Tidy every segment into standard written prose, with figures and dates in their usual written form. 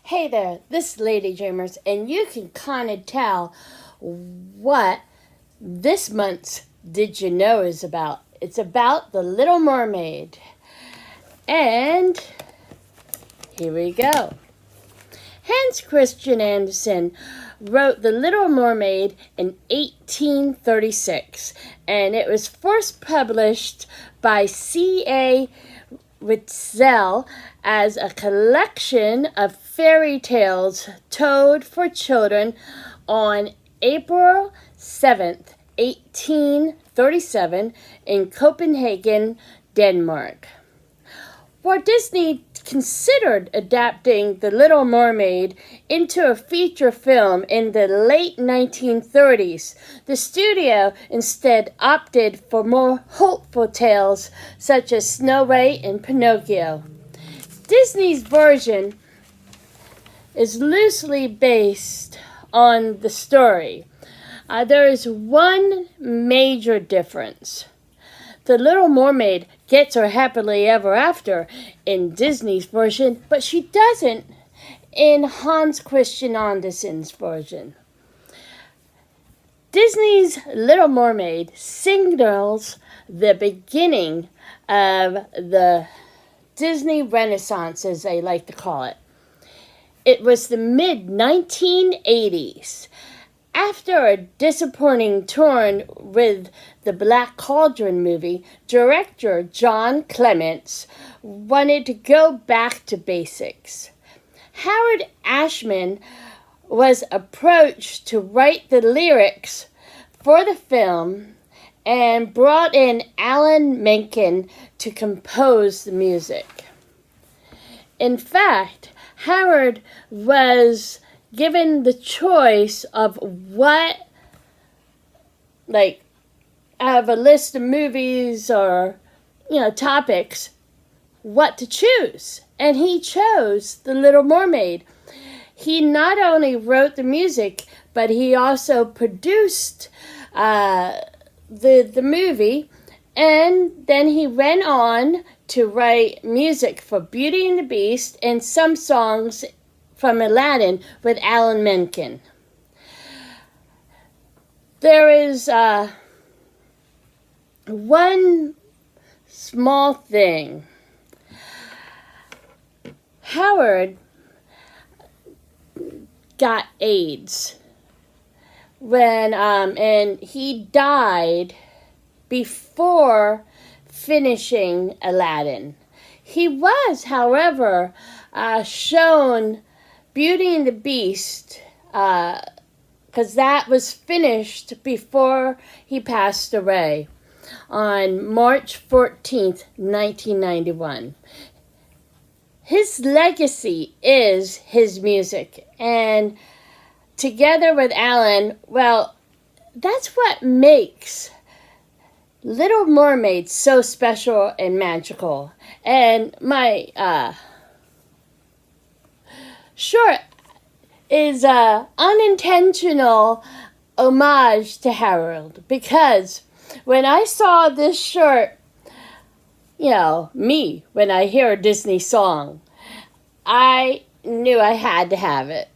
Hey there, this is Lady Dreamers, and you can kind of tell what this month's Did You Know is about. It's about the Little Mermaid. And here we go. Hans Christian Andersen wrote The Little Mermaid in 1836, and it was first published by C.A. Ritzel as a collection of fairy tales told for children on April 7th, 1837 in Copenhagen, Denmark. Walt Disney considered adapting The Little Mermaid into a feature film in the late 1930s. The studio instead opted for more hopeful tales such as Snow White and Pinocchio. Disney's version is loosely based on the story. There is one major difference. The Little Mermaid gets her happily ever after in Disney's version, but she doesn't in Hans Christian Andersen's version. Disney's Little Mermaid signals the beginning of the Disney Renaissance, as they like to call it. It was the mid-1980s. After a disappointing turn with the Black Cauldron movie, director John Clements wanted to go back to basics. Howard Ashman was approached to write the lyrics for the film and brought in Alan Menken to compose the music. In fact, Howard was given the choice of out of a list of movies or, topics, what to choose. And he chose The Little Mermaid. He not only wrote the music, but he also produced the movie. And then he went on to write music for Beauty and the Beast and some songs from Aladdin with Alan Menken. There is one small thing. Howard got AIDS and he died before finishing Aladdin. He was, however, shown Beauty and the Beast, because that was finished before he passed away on March 14th, 1991. His legacy is his music, and together with Alan, well, that's what makes Little Mermaid so special and magical. And my short is an unintentional homage to Harold, because when I saw this shirt, when I hear a Disney song, I knew I had to have it.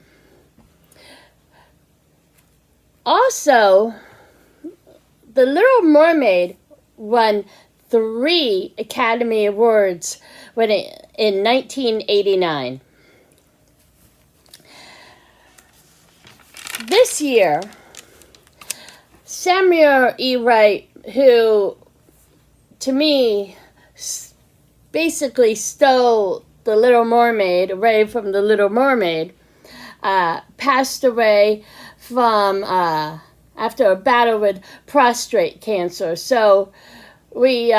Also, The Little Mermaid won 3 Academy Awards in 1989. This year, Samuel E. Wright, who, to me, basically stole The Little Mermaid away from The Little Mermaid, passed away from after a battle with prostate cancer. So we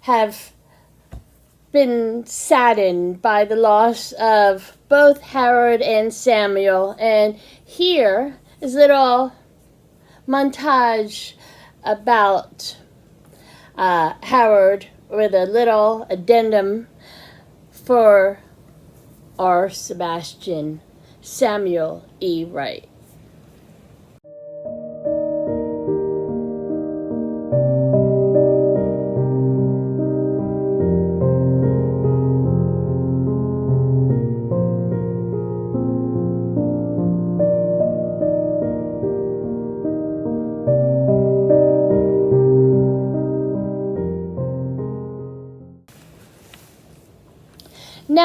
have been saddened by the loss of both Howard and Samuel. And here is a little montage about Howard with a little addendum for our Sebastian, Samuel E. Wright.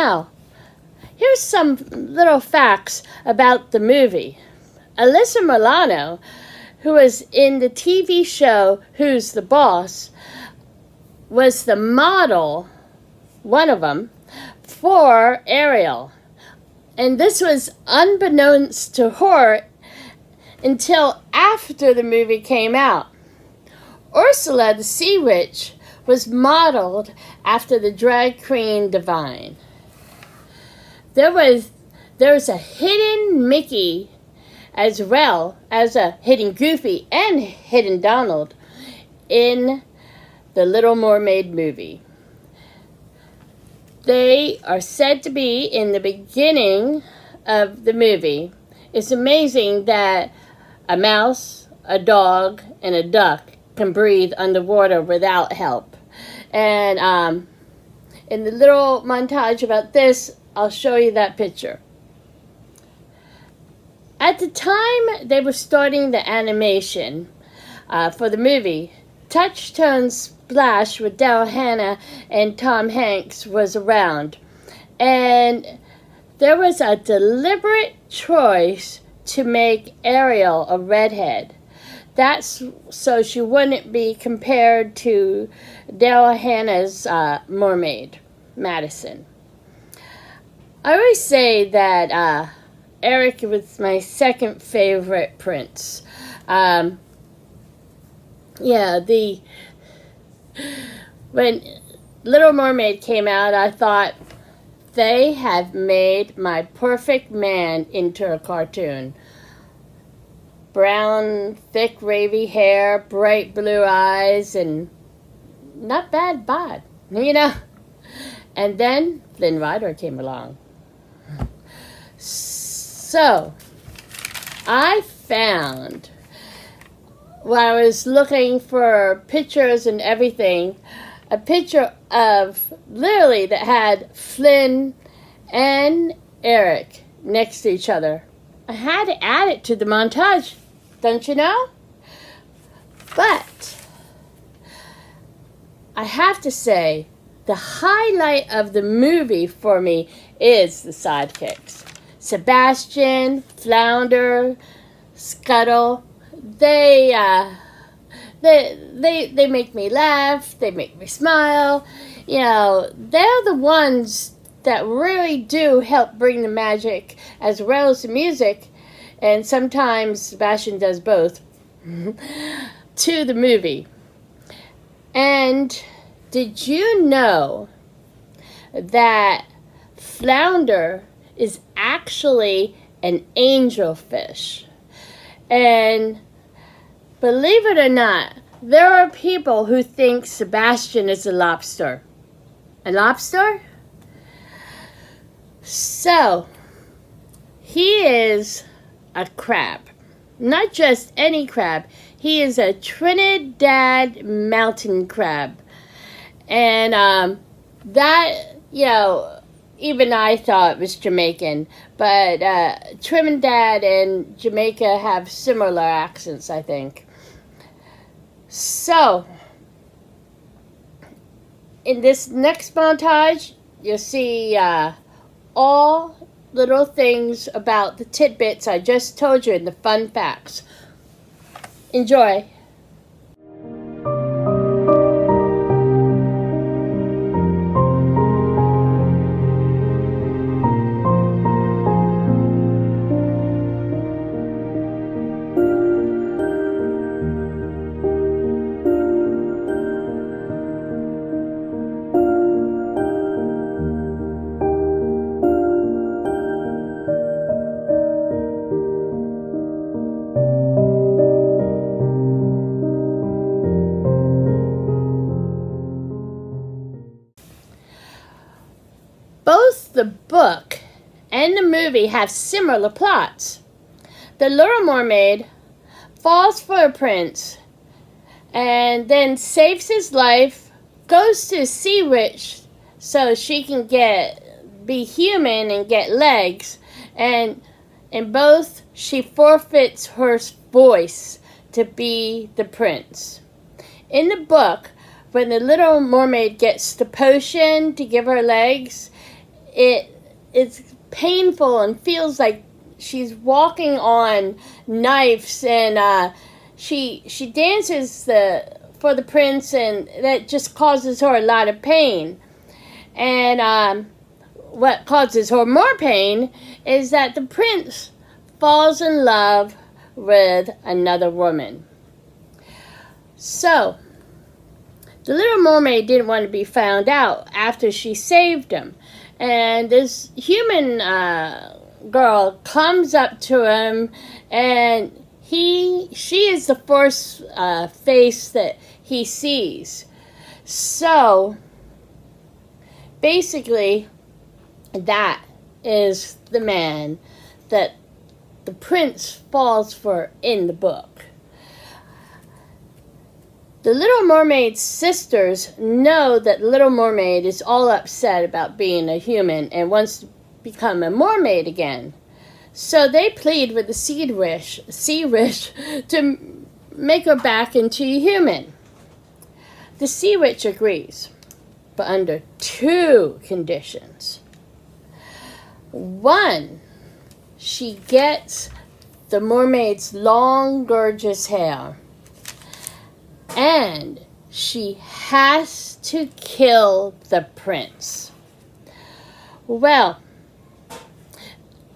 Now, here's some little facts about the movie. Alyssa Milano, who was in the TV show Who's the Boss, was the model, one of them, for Ariel. And this was unbeknownst to her until after the movie came out. Ursula the Sea Witch was modeled after the drag queen Divine. There was a hidden Mickey as well as a hidden Goofy and hidden Donald in the Little Mermaid movie. They are said to be in the beginning of the movie. It's amazing that a mouse, a dog, and a duck can breathe underwater without help. And in the little montage about this, I'll show you that picture. At the time they were starting the animation for the movie, Touchstone Splash with Daryl Hannah and Tom Hanks was around. And there was a deliberate choice to make Ariel a redhead. That's so she wouldn't be compared to Daryl Hannah's mermaid, Madison. I always say that Eric was my second favorite prince. When Little Mermaid came out, I thought they have made my perfect man into a cartoon. Brown, thick, wavy hair, bright blue eyes, and not bad bod, you know. And then Flynn Rider came along. So, I found, when I was looking for pictures and everything, a picture of Lily that had Flynn and Eric next to each other. I had to add it to the montage, don't you know? But I have to say, the highlight of the movie for me is the sidekicks. Sebastian, Flounder, Scuttle, they make me laugh, they make me smile. You know, they're the ones that really do help bring the magic as well as the music, and sometimes Sebastian does both, to the movie. And did you know that Flounder is actually an angelfish? And believe it or not, there are people who think Sebastian is a lobster. A lobster? So, he is a crab. Not just any crab. He is a Trinidad mountain crab. And that, you know, even I thought was Jamaican. But Trinidad and Jamaica have similar accents, I think. So, in this next montage, you'll see all little things about the tidbits I just told you and the fun facts. Enjoy. Both the book and the movie have similar plots. The Little Mermaid falls for a prince and then saves his life, goes to a sea witch so she can be human and get legs, and in both she forfeits her voice to be the prince. In the book, when the Little Mermaid gets the potion to give her legs, it's painful and feels like she's walking on knives, and she dances for the prince, and that just causes her a lot of pain. And what causes her more pain is that the prince falls in love with another woman. So the Little Mermaid didn't want to be found out after she saved him. And this human girl comes up to him, and she is the first face that he sees. So basically, that is the man that the prince falls for in the book. The Little Mermaid's sisters know that Little Mermaid is all upset about being a human and wants to become a mermaid again. So they plead with the sea witch to make her back into a human. The sea witch agrees, but under two conditions. One, she gets the mermaid's long, gorgeous hair. And she has to kill the prince. Well,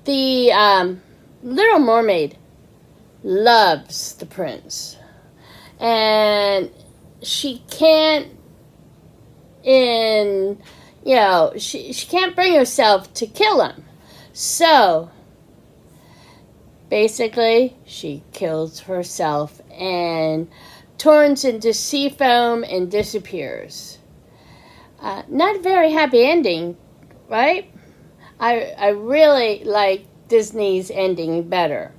the Little Mermaid loves the prince. And she can't she can't bring herself to kill him. So basically, she kills herself and turns into sea foam and disappears. Not a very happy ending, right? I really like Disney's ending better.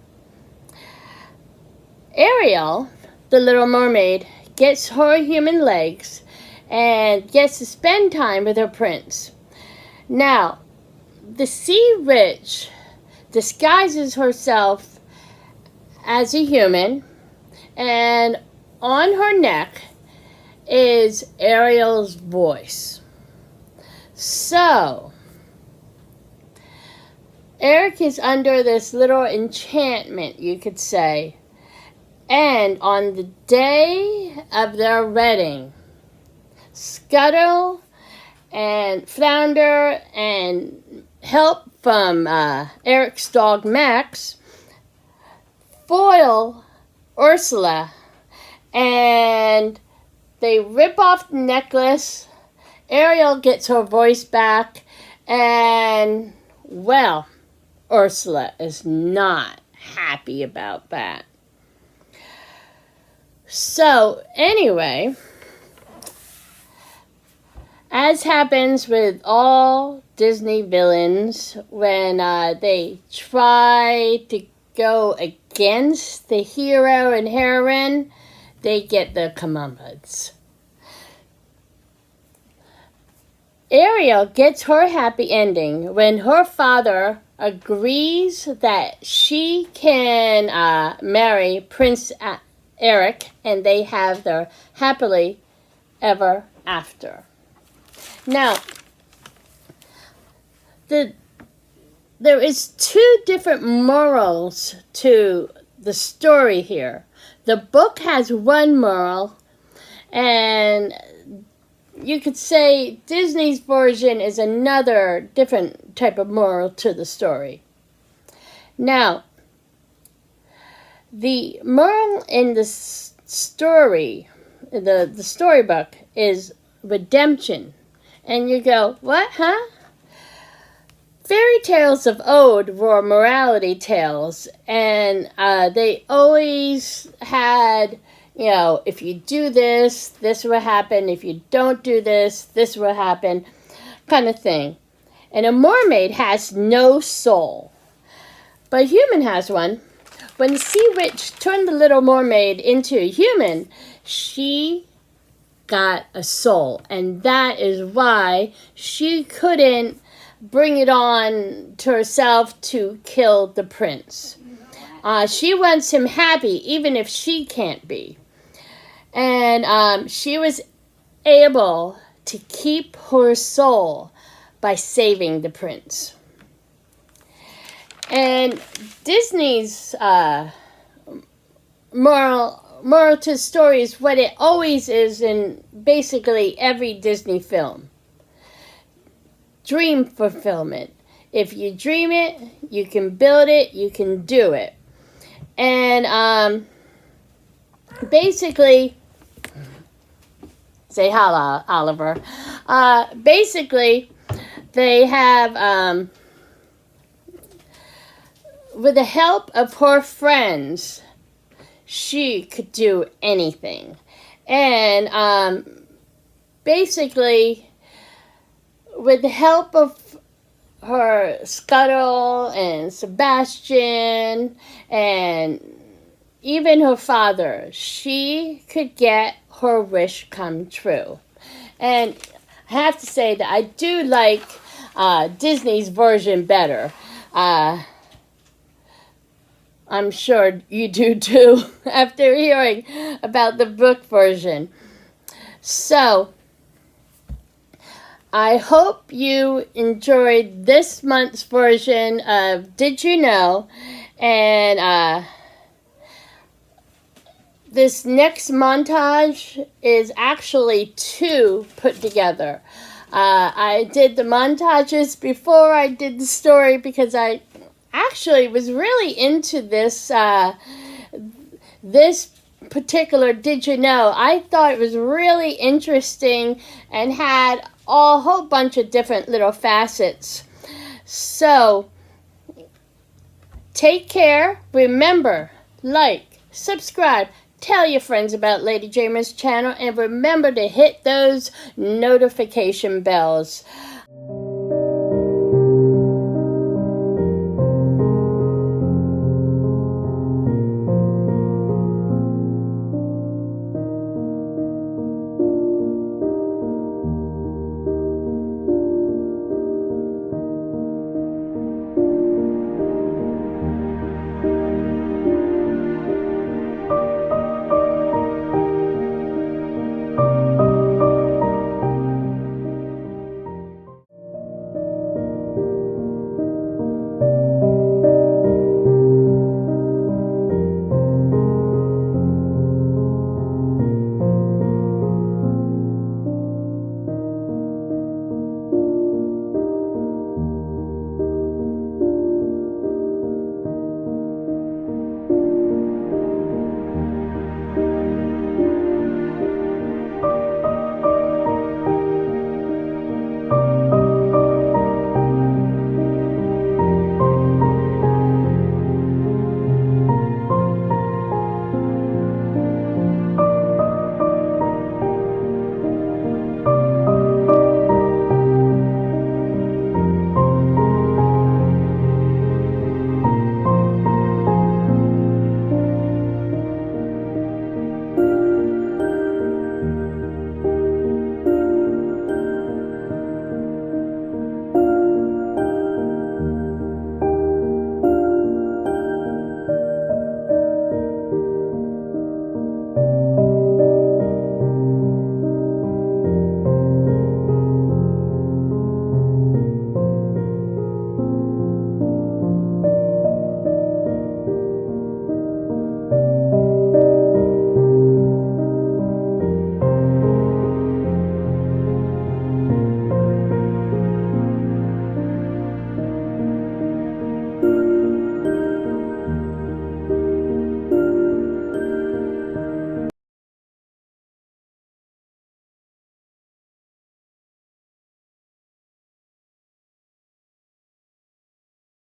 Ariel, the Little Mermaid, gets her human legs and gets to spend time with her prince. Now, the sea witch disguises herself as a human, and on her neck is Ariel's voice. So, Eric is under this little enchantment, you could say. And on the day of their wedding, Scuttle and Flounder and help from Eric's dog Max foil Ursula, and they rip off the necklace. Ariel gets her voice back, and, well, Ursula is not happy about that. So, anyway, as happens with all Disney villains, when they try to go against the hero and heroine, they get the comeuppance. Ariel gets her happy ending when her father agrees that she can marry Prince Eric, and they have their happily ever after. Now, there is two different morals to the story here. The book has one moral, and you could say Disney's version is another different type of moral to the story. Now, the moral in the story, the storybook, is redemption. And you go, what, huh? Fairy tales of old were morality tales, and they always had, if you do this, this will happen. If you don't do this, this will happen, kind of thing. And a mermaid has no soul, but a human has one. When the sea witch turned the Little Mermaid into a human, she got a soul, and that is why she couldn't bring it on to herself to kill the prince. She wants him happy, even if she can't be. And she was able to keep her soul by saving the prince. And Disney's moral to the story is what it always is in basically every Disney film. Dream fulfillment. If you dream it, you can build it, you can do it. And basically, say hello, Oliver. Basically, they have, with the help of her friends, she could do anything. And basically, with the help of her Scuttle and Sebastian and even her father, she could get her wish come true. And I have to say that I do like Disney's version better. I'm sure you do too, after hearing about the book version. So, I hope you enjoyed this month's version of Did You Know? And this next montage is actually 2 put together. I did the montages before I did the story because I actually was really into this this particular Did You Know? I thought it was really interesting and had a whole bunch of different little facets. So, take care. Remember, like, subscribe, tell your friends about Lady Jamer's channel, and remember to hit those notification bells.